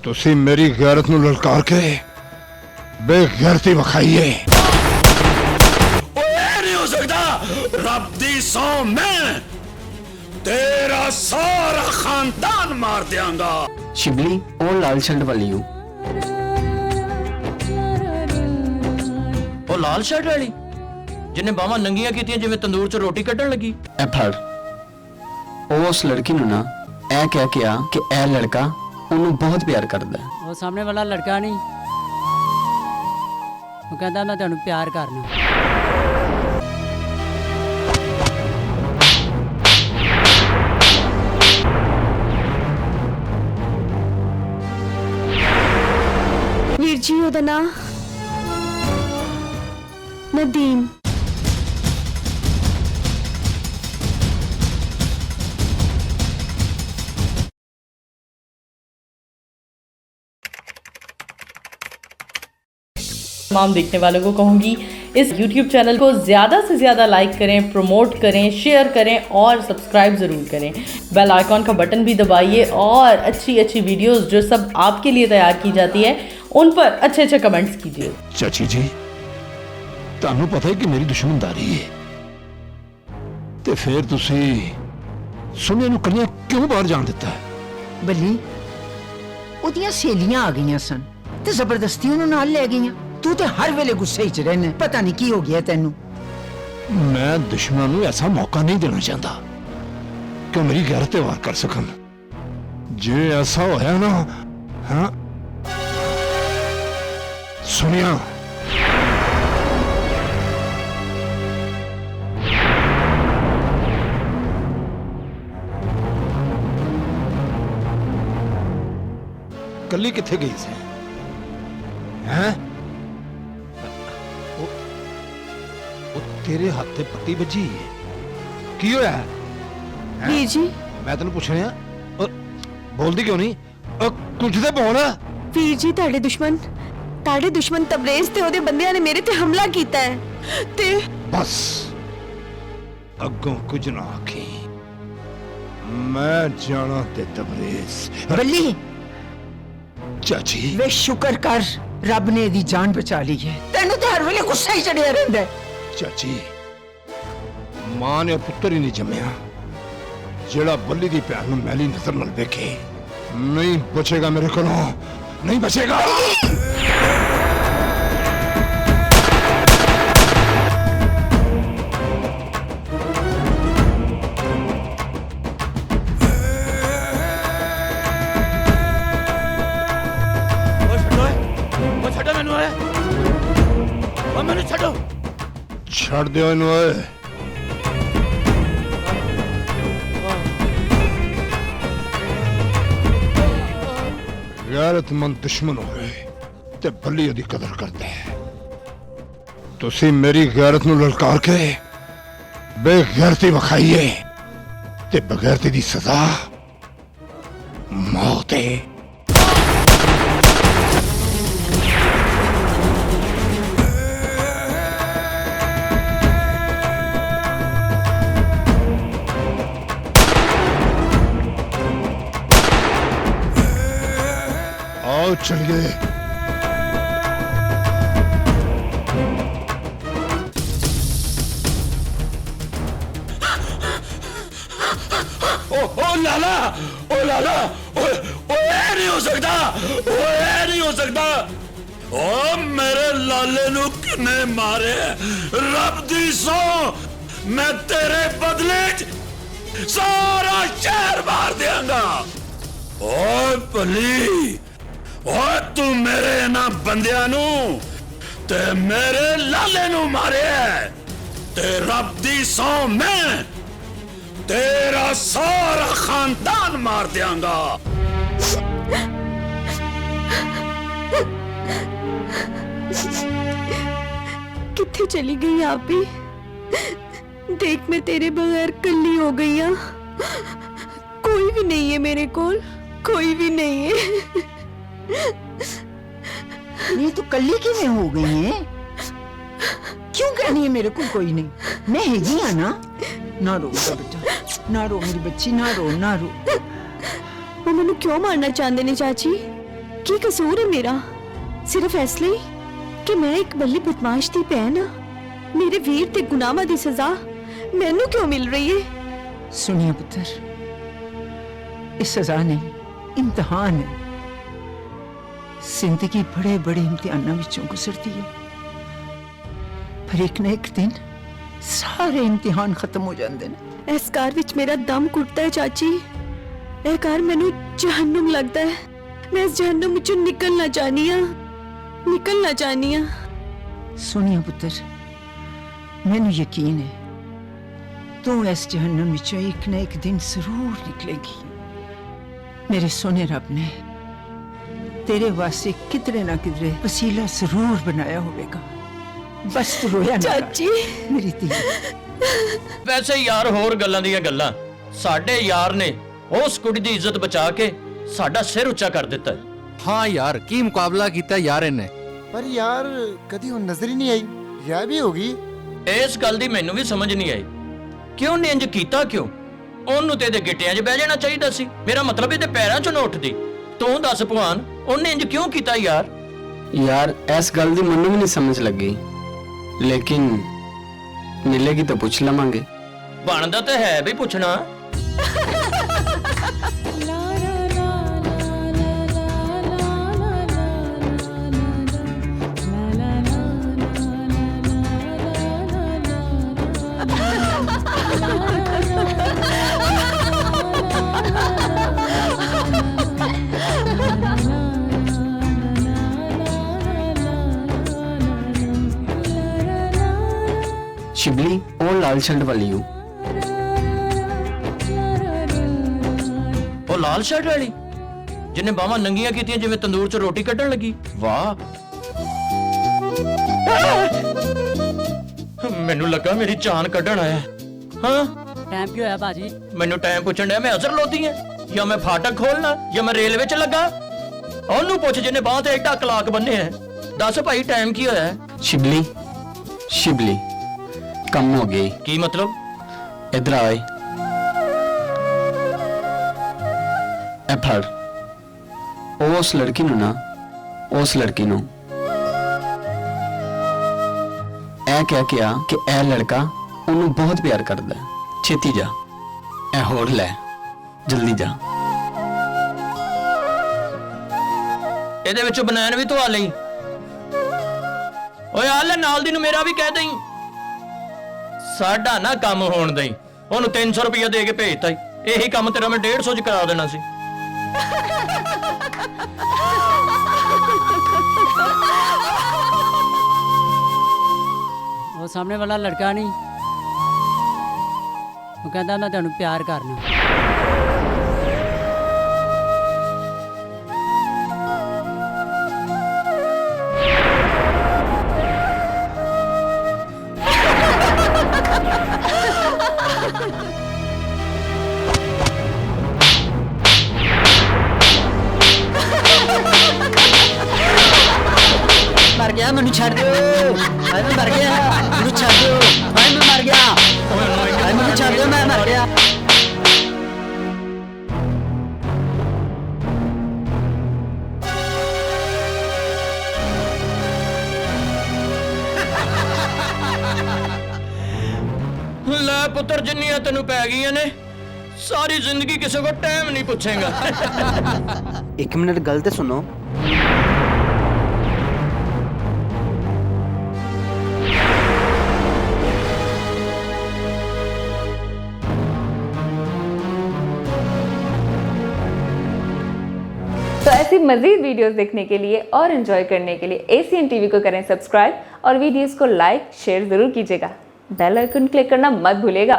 तुसी मेरी गैरत नूं ललकार के बेगैरती विखाई है। नहीं हो सकता। रब दी सौ मैं तेरा सारा खानदान मार दियांगा। शिबली और लाल शर्ट वाली हूँ। ਉਹ ਲਾਲ ਸ਼ਰਟ ਵਾਲੀ ਜਿਹਨੇ ਬਾਹਾਂ ਨੰਗੀਆਂ ਕੀਤੀਆਂ ਜਿਵੇਂ ਤੰਦੂਰ 'ਚ ਰੋਟੀ ਕੱਢਣ ਲੱਗੀ। ए फड़ उस लड़की नूं ना ए कह के आ कि ए लड़का ਉਹਨੂੰ बहुत प्यार करदा है। ਉਹ ਸਾਹਮਣੇ ਵਾਲਾ ਲੜਕਾ ਨਹੀਂ, ਉਹ ਕਹਿੰਦਾ ਮੈਂ ਤੁਹਾਨੂੰ ਪਿਆਰ ਕਰਨਾ। ਵੀਰ ਜੀ ਉਹਦਾ ਨਾਂ ਨਦੀਮ। तमाम देखने वालों को कहूँगी इस YouTube चैनल को ज़्यादा से ज़्यादा लाइक करें, प्रमोट करें, शेयर करें और सब्सक्राइब ज़रूर करें। बेल आइकॉन का बटन भी दबाइए और अच्छी अच्छी वीडियोस जो सब आपके लिए तैयार की जाती है उन पर अच्छे अच्छे कमेंट्स कीजिए। चाची जी तानू पता है कि मेरी दुश्मनदारी है, ते फिर तुसी सुनिया नूं कलियां क्यों बाहर जान दिता है? बली ਉਹਦੀਆਂ ਸਹੇਲੀਆਂ ਆ ਗਈਆਂ ਸਨ ਤੇ ਜ਼ਬਰਦਸਤੀ ਉਹਨੂੰ ਨਾਲ ਲੈ ਗਈਆਂ। ਤੂੰ ਤੇ ਹਰ ਵੇਲੇ ਗੁੱਸੇ 'ਚ ਰਹਿਣਾ, ਪਤਾ ਨਹੀਂ ਕੀ ਹੋ ਗਿਆ ਤੈਨੂੰ। मैं दुश्मनों नूं ऐसा मौका नहीं देना चाहता कि मेरी गैरत ते वार कर सकन। जे ऐसा होया ना, हाँ सुनिया कली किथे गई सी? हैं? तेरे हाथ ते पट्टी बजी है, की होया है? ਵੀਰ ਜੀ मैं तेन पूछ रहा बोलती क्यों नहीं? कुछ तो बोल। ਵੀਰ ਜੀ ਤੁਹਾਡੇ ਦੁਸ਼ਮਣ ਤਬਰੇਜ਼ ਤੇ ਉਹਦੇ ਬੰਦਿਆਂ ਨੇ ਮੇਰੇ ਤੇ ਹਮਲਾ ਕੀਤਾ ਹੈ ਤੇ बस अगों कुछ ना आखी, मैं जाना ते तबरेज। ਬੱਲੀ चाची ਵੇ ਸ਼ੁਕਰ ਕਰ ਰੱਬ ਨੇ ਇਹਦੀ ਜਾਨ ਬਚਾ ਲਈ ਹੈ। ਤੈਨੂੰ ਤੇ ਹਰ ਵੇਲੇ ਗੁੱਸਾ ਹੀ ਚੜਿਆ ਰਹਿੰਦਾ ਹੈ। चाची मां ने पुत्र ही नहीं जम्या जेड़ा बल्ली दी भैन नूं मैली नजर नाल देखे। नहीं बचेगा मेरे को, नहीं बचेगा। छड्डो मैनू है, मैनू छड्डो। छड़ दियो इनू। गैरतमंद दुश्मन होए ते बल्ली ओदी कदर करदे। तुसी मेरी गैरत नूं ललकार के बेगैरती विखाई है, ते बगैरती दी सजा मौत है। आओ चलिए। ओ लाला, ओ लाला, ओ ये नहीं हो सकता, ओ ये नहीं हो सकता। ओ मेरे लाले नू किने मारे? रब दी सौ मैं तेरे बदले च सारा शहर मार दियांगा। ओ भली, ओ तू मेरे ना बंदियां नू ते मेरे लाले नू मारे ते रब दी सौ मैं तेरा सारा खानदान मार दियांगा। किथे चली गई आप ही? देख मैं तेरे बगैर कल्ली हो गई हाँ। कोई भी नहीं है मेरे कोल, कोई भी नहीं है। नहीं तू कल्ली किवें हो गई है? क्यों कहनी है मेरे को कोई नहीं? मैं हैगी हाँ ना। ना रो बेटा, ना रो मेरी बच्ची, ना रो, ना रो। वो मैनू क्यों मारना चाहते ने चाची? ਕੀ ਕਸੂਰ ਹੈ ਮੇਰਾ? ਸਿਰਫ ਇਸ ਲਈ ਕਿ ਮੈਂ ਇੱਕ ਬੱਲੀ ਬਦਮਾਸ਼ ਦੀ ਭੈਣ ਹਾਂ। ਮੇਰੇ ਵੀਰ ਤੇ ਗੁਨਾਹਾਂ ਦੀ ਸਜ਼ਾ ਮੈਨੂੰ ਕਿਉਂ ਮਿਲ ਰਹੀ ਹੈ? सुनिए पुत्र, ये सजा नहीं, इम्तिहान है। जिंदगी बड़े बड़े इम्तिहानों विचों गुजरती है, पर एक न एक दिन सारे इम्तिहान खत्म हो जाते हैं। ਇਸ ਘਰ ਵਿੱਚ ਮੇਰਾ ਦਮ ਘੁੱਟਦਾ ਹੈ ਚਾਚੀ। ਇਹ ਘਰ ਮੈਨੂੰ ਜਹੰਨਮ ਲੱਗਦਾ ਹੈ। ਮੈਂ ਇਸ ਜਹੰਨਮ ਵਿੱਚੋਂ ਨਿਕਲਣਾ ਚਾਹਨੀ ਹਾਂ, ਨਿਕਲਣਾ ਚਾਹਨੀ ਹਾਂ। सुनिए पुत्र, मैनू यकीन है तू इस जहन्नम विचों एक न एक दिन जरूर निकलेगी। मेरे सोने रब ने तेरे वास्ते किधरे ना किधरे वसीला जरूर बनाया होगा। बस तू रोया ना कर, चाची मेरी धी। ਵੈਸੇ ਯਾਰ ਹੋਰ ਗੱਲਾਂ ਦੀਆਂ ਗੱਲਾਂ, ਸਾਡੇ ਯਾਰ ਨੇ ਉਸ ਕੁੜੀ ਦੀ ਇੱਜ਼ਤ ਬਚਾ ਕੇ ਸਾਡਾ ਸਿਰ ਉੱਚਾ ਕਰ ਦਿੱਤਾ। ਹਾਂ ਯਾਰ, ਕੀ ਮੁਕਾਬਲਾ ਕੀਤਾ ਯਾਰ ਇਹਨੇ। पर यार कदी वो नजर ही नहीं आई, गायब ही होगी। ਇਸ ਗੱਲ ਦੀ ਮੈਨੂੰ ਵੀ ਸਮਝ ਨਹੀਂ ਆਈ, ਕਿਉਂ ਨੇ ਇੰਜ ਕੀਤਾ? ਕਿਉਂ? ਉਹਨੂੰ ਤੇ ਇਹਦੇ ਗਿੱਟਿਆਂ 'ਚ ਬਹਿ ਜਾਣਾ ਚਾਹੀਦਾ ਸੀ। ਮੇਰਾ ਮਤਲਬ ਇਹਦੇ ਪੈਰਾਂ 'ਚੋਂ ਨਾ ਉੱਠਦੀ। ਤੂੰ ਦੱਸ ਭਗਵਾਨ, ਉਹਨੇ ਇੰਜ ਕਿਉਂ ਕੀਤਾ ਯਾਰ? यार इस गल दी मन्नू भी नहीं समझ लगी, लेकिन मिलेगी तो पूछ लवांगे। ਬਣਦਾ ਤਾਂ ਹੈ ਵੀ ਪੁੱਛਣਾ। शिबली और लाल शर्ट वाली हूँ। ਉਹ ਲਾਲ ਸ਼ਰਟ ਵਾਲੀ ਜਿਹਨੇ ਬਾਹਾਂ ਨੰਗੀਆਂ ਕੀਤੀਆਂ ਜਿਵੇਂ ਤੰਦੂਰ 'ਚ ਰੋਟੀ ਕੱਢਣ ਲੱਗੀ। ਵਾਹ, ਮੈਨੂੰ ਲੱਗਾ ਮੇਰੀ ਜਾਨ ਕੱਢਣ ਆਇਆ। ਹਾਂ, ਟਾਈਮ ਕੀ ਹੋਇਆ ਭਾਜੀ? ਮੈਨੂੰ ਟਾਈਮ ਪੁੱਛਣ ਡਿਆ ਮੈਂ ਅਜ਼ਰ ਲੋਦੀ ਆ ਜਾਂ ਮੈਂ ਫਾਟਕ ਖੋਲਣਾ ਜਾਂ ਮੈਂ ਰੇਲਵੇ 'ਚ ਲੱਗਾ? ਉਹਨੂੰ ਪੁੱਛ ਜਿਹਨੇ ਬਾਹਾਂ ਤੇ ਐਡਾ ਕਲਾਕ ਬੰਨਿਆ ਹੈ। ਦੱਸ ਭਾਈ ਟਾਈਮ ਕੀ ਹੋਇਆ? शिबली शिबली कम हो गई। ਕੀ ਮਤਲਬ? इधर आए, ए फड़। उस लड़की नू ना, उस लड़की नू ए कह के आ कि ए लड़का ओनू बहुत प्यार करदा है। छेती जा, ए होर ले, जल्दी जा। ਇਹਦੇ ਵਿੱਚੋਂ ਬਨਾਨ ਵੀ ਧਵਾ ਲਈ। ਓਏ ਆ ਲੈ ਨਾਲ ਦੀ ਨੂੰ ਮੇਰਾ ਵੀ ਕਹਿ ਦੇਈ। ਸਾਡਾ ਨਾ ਕੰਮ ਹੋਣ ਦੇਈ। ਉਹਨੂੰ 300 ਰੁਪਇਆ ਦੇ ਕੇ ਭੇਜਤਾ। ਇਹੀ ਕੰਮ ਤੇਰਾ ਮੈਂ 150 ਚ ਕਰਾ ਦੇਣਾ ਸੀ। ਉਹ ਸਾਹਮਣੇ ਵਾਲਾ ਲੜਕਾ ਨਹੀਂ, ਉਹ ਕਹਿੰਦਾ ਮੈਂ ਤੁਹਾਨੂੰ ਪਿਆਰ ਕਰਨਾ। मर गया, मैनू छड़ दो। हाय मैं मर गया, मैनू छड़ दो। हाय मैं मर गया, हाय मैनू छड़ दो, मैं मर गया। ਲੈ ਪੁੱਤਰ, ਜਿੰਨੀਆਂ ਤੈਨੂੰ ਪੈ ਗਈਆਂ ਨੇ ਸਾਰੀ ਜ਼ਿੰਦਗੀ ਕਿਸੇ ਕੋ ਟਾਈਮ ਨਹੀਂ ਪੁੱਛੇਗਾ। ਇੱਕ ਮਿੰਟ ਗੱਲ ਤੇ ਸੁਣੋ। तो ऐसी मज़ीद वीडियोस देखने के लिए और एंजॉय करने के लिए एसीएन टीवी को करें सब्सक्राइब और वीडियोस को लाइक शेयर ज़रूर कीजिएगा। बेल आइकन क्लिक करना मत भूलिएगा।